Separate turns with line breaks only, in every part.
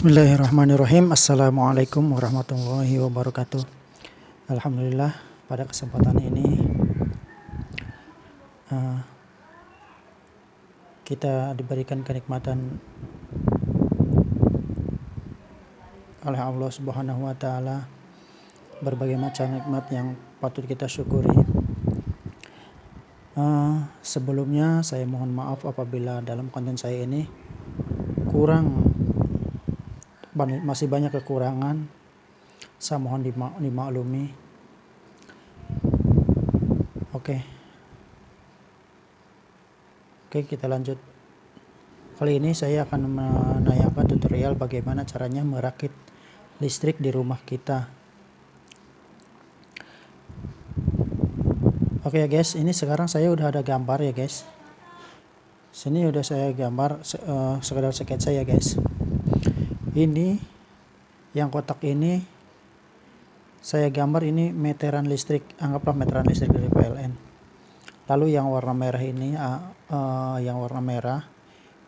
Bismillahirrahmanirrahim. Assalamualaikum warahmatullahi wabarakatuh. Alhamdulillah, pada kesempatan ini kita diberikan kenikmatan oleh Allah Subhanahu wa taala, berbagai macam nikmat yang patut kita syukuri. Sebelumnya saya mohon maaf apabila dalam konten saya ini masih banyak kekurangan. Saya mohon dimaklumi. Oke, kita lanjut. Kali ini saya akan menayangkan tutorial bagaimana caranya merakit listrik di rumah kita. Oke ya guys, ini sekarang saya udah ada gambar ya guys. Sini udah saya gambar sekedar sketsa ya guys. Ini yang kotak ini saya gambar, ini meteran listrik, anggaplah meteran listrik dari PLN. Lalu yang warna merah ini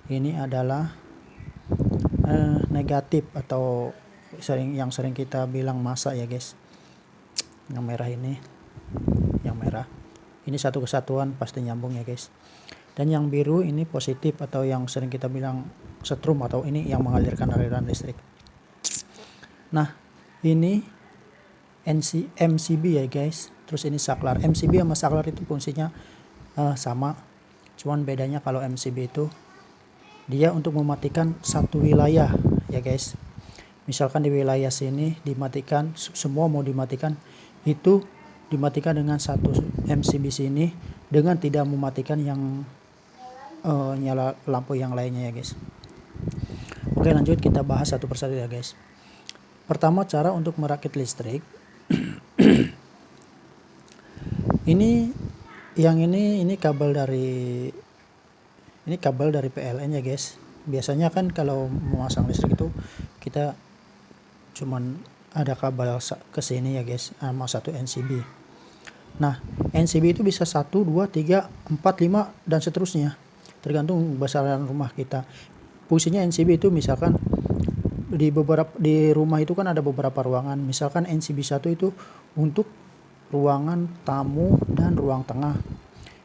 ini adalah negatif atau yang sering kita bilang massa ya guys. Yang merah ini, ini satu kesatuan, pasti nyambung ya guys. Dan yang biru ini positif atau yang sering kita bilang setrum, atau ini yang mengalirkan aliran listrik. Nah, ini MCB ya guys. Terus ini saklar. MCB sama saklar itu fungsinya sama. Cuman bedanya kalau MCB itu dia untuk mematikan satu wilayah ya guys. Misalkan di wilayah sini dimatikan, semua mau dimatikan, itu dimatikan dengan satu MCB sini, dengan tidak mematikan yang nyala lampu yang lainnya ya guys. Oke, lanjut kita bahas satu persatu ya guys. Pertama, cara untuk merakit listrik. ini kabel dari PLN ya guys. Biasanya kan kalau memasang listrik itu kita cuman ada kabel ke sini ya guys, sama satu NCB. Nah, NCB itu bisa 1, 2, 3, 4, 5 dan seterusnya, tergantung besaran rumah kita. Fungsinya NCB itu misalkan di rumah itu kan ada beberapa ruangan. Misalkan NCB 1 itu untuk ruangan tamu dan ruang tengah.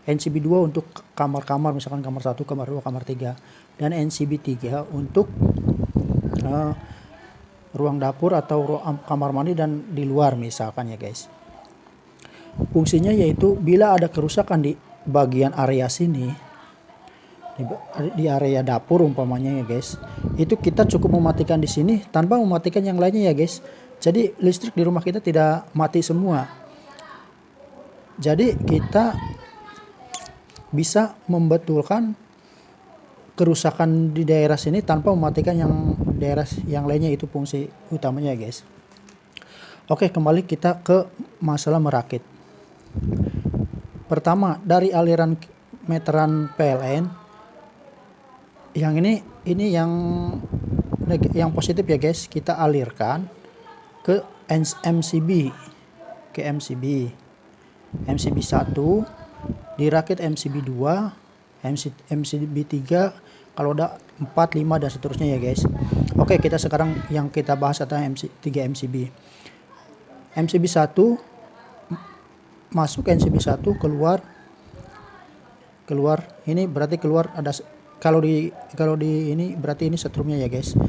NCB 2 untuk kamar-kamar, misalkan kamar 1, kamar 2, kamar 3. Dan NCB 3 untuk ruang dapur atau kamar mandi dan di luar misalkan ya guys. Fungsinya yaitu bila ada kerusakan di bagian area sini, di area dapur umpamanya ya guys, itu kita cukup mematikan di sini tanpa mematikan yang lainnya ya guys. Jadi listrik di rumah kita tidak mati semua. Jadi kita bisa membetulkan kerusakan di daerah sini tanpa mematikan yang daerah yang lainnya, itu fungsi utamanya ya guys. Oke, kembali kita ke masalah merakit. Pertama, dari aliran meteran PLN, yang ini yang positif ya guys, kita alirkan ke MCB, MCB 1 dirakit MCB 2, MCB 3, kalau ada 4, 5 dan seterusnya ya guys. Oke, kita sekarang yang kita bahas adalah 3 MCB. MCB 1 masuk, MCB 1 keluar. Ini berarti keluar ada, kalau di ini berarti ini setrumnya ya guys.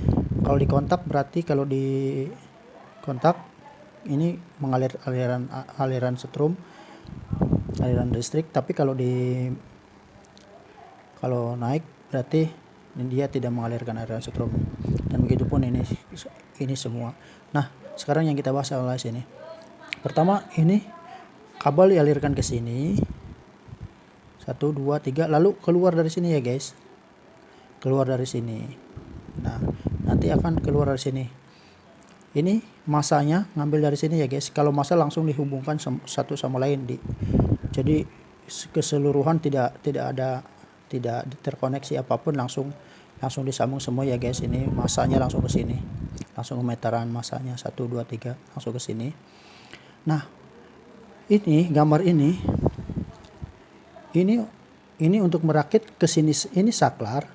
Kalau di kontak berarti, kalau di kontak ini mengalir aliran setrum, aliran listrik. Tapi kalau naik berarti dia tidak mengalirkan aliran setrum. Dan begitupun ini semua. Nah, sekarang yang kita bahas adalah sini. Pertama, ini kabel dialirkan ke sini 1, 2, 3, lalu keluar dari sini ya guys. Keluar dari sini. Nah, nanti akan keluar dari sini. Ini masanya ngambil dari sini ya guys. Kalau masa langsung dihubungkan satu sama lain, jadi keseluruhan tidak terkoneksi apapun, langsung disambung semua ya guys. Ini masanya langsung ke sini, langsung meteran masanya 1, 2, 3 langsung ke sini. Nah, ini gambar ini untuk merakit ke sini. Ini saklar,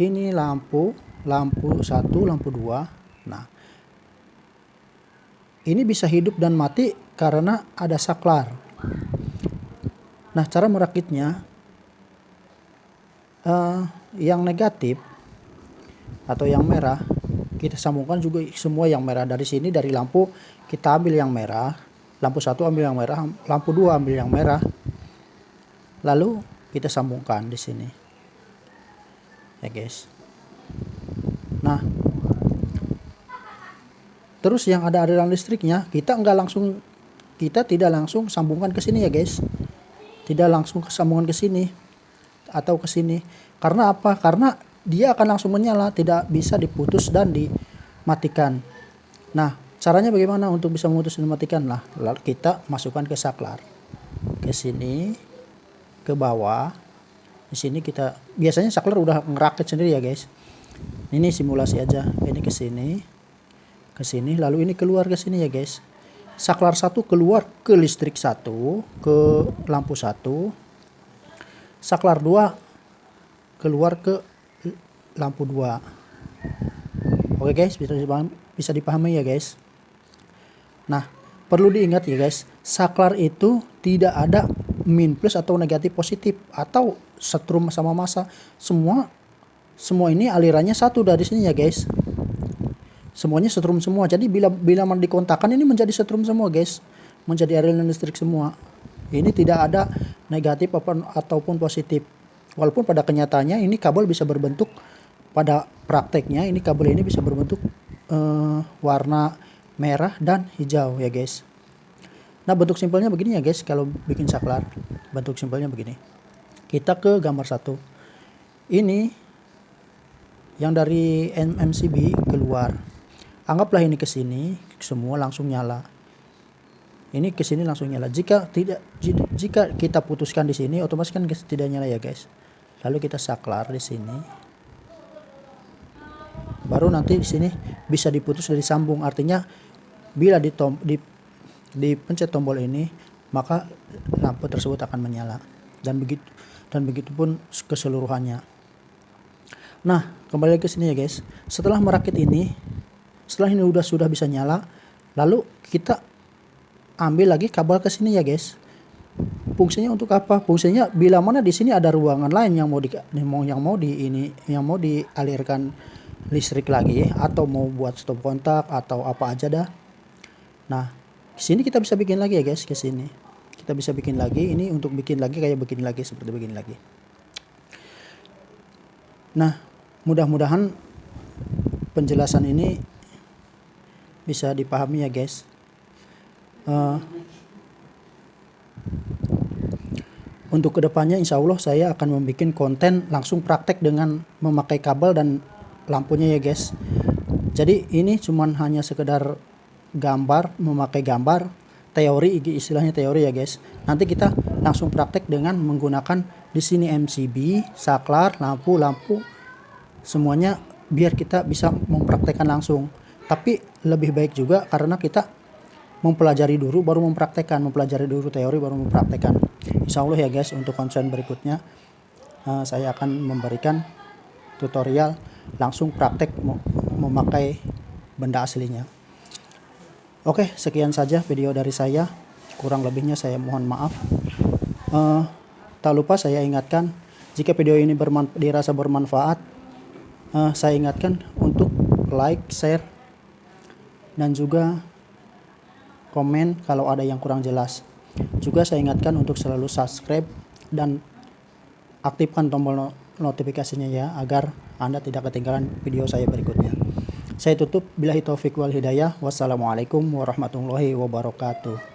ini lampu, lampu 1, lampu 2. Nah, ini bisa hidup dan mati karena ada saklar. Nah, cara merakitnya, yang negatif atau yang merah kita sambungkan juga semua yang merah. Dari sini, dari lampu kita ambil yang merah, lampu 1 ambil yang merah, lampu 2 ambil yang merah, lalu kita sambungkan di sini ya guys. Nah, terus yang ada aliran listriknya kita tidak langsung sambungkan ke sini ya guys, tidak langsung sambungan ke sini atau ke sini. Karena apa? Karena dia akan langsung menyala, tidak bisa diputus dan dimatikan. Nah, caranya bagaimana untuk bisa memutus dan mematikan? Nah, lalu kita masukkan ke saklar, ke sini, ke bawah. Di sini kita biasanya saklar udah ngerakit sendiri ya guys. Ini simulasi aja. Ini ke sini, lalu ini keluar ke sini ya guys. Saklar 1 keluar ke listrik 1, ke lampu 1. Saklar 2 keluar ke lampu 2. Oke guys, bisa dipahami ya guys. Nah, perlu diingat ya guys, saklar itu tidak ada min plus atau negatif positif atau setrum sama massa. Semua ini alirannya satu dari sini ya guys. Semuanya setrum semua. Jadi bila dikontakkan ini menjadi setrum semua guys, menjadi aliran listrik semua. Ini tidak ada negatif ataupun positif. Walaupun pada kenyataannya ini kabel bisa berbentuk, pada prakteknya ini kabel ini bisa berbentuk warna merah dan hijau ya guys. Nah, bentuk simpelnya begini ya guys. Kalau bikin saklar, bentuk simpelnya begini. Kita ke gambar 1. Ini yang dari MCB keluar. Anggaplah ini ke sini, semua langsung nyala. Ini ke sini langsung nyala. Jika kita putuskan di sini, otomatis kan tidak nyala ya guys. Lalu kita saklar di sini. Baru nanti di sini bisa diputus dari sambung. Artinya bila dipencet tombol ini, maka lampu tersebut akan menyala. Dan begitu pun keseluruhannya. Nah, kembali ke sini ya guys. Setelah merakit ini, setelah ini sudah bisa nyala, lalu kita ambil lagi kabel ke sini ya guys. Fungsinya untuk apa? Fungsinya bila mana di sini ada ruangan lain yang mau dialirkan listrik lagi, atau mau buat stop kontak atau apa aja dah. Nah, sini kita bisa bikin lagi ya guys, ke sini. Kita bisa bikin lagi, ini untuk bikin lagi kayak begini lagi, seperti begini lagi. Nah, mudah-mudahan penjelasan ini bisa dipahami ya guys. Untuk kedepannya insya Allah saya akan membuat konten langsung praktek dengan memakai kabel dan lampunya ya guys. Jadi ini cuman hanya sekedar gambar, memakai gambar teori, istilahnya teori ya guys. Nanti kita langsung praktek dengan menggunakan di sini MCB, saklar, lampu semuanya, biar kita bisa mempraktekkan langsung. Tapi lebih baik juga karena kita mempelajari dulu baru mempraktekkan, mempelajari dulu teori baru mempraktekkan. Insya Allah ya guys, untuk konten berikutnya saya akan memberikan tutorial langsung praktek memakai benda aslinya. Oke, sekian saja video dari saya. Kurang lebihnya saya mohon maaf. Tak lupa saya ingatkan, jika video ini dirasa bermanfaat, saya ingatkan untuk like, share, dan juga komen kalau ada yang kurang jelas. Juga saya ingatkan untuk selalu subscribe dan aktifkan tombol notifikasinya ya, agar Anda tidak ketinggalan video saya berikutnya. Saya tutup, billahi taufik wal hidayah. Wassalamualaikum warahmatullahi wabarakatuh.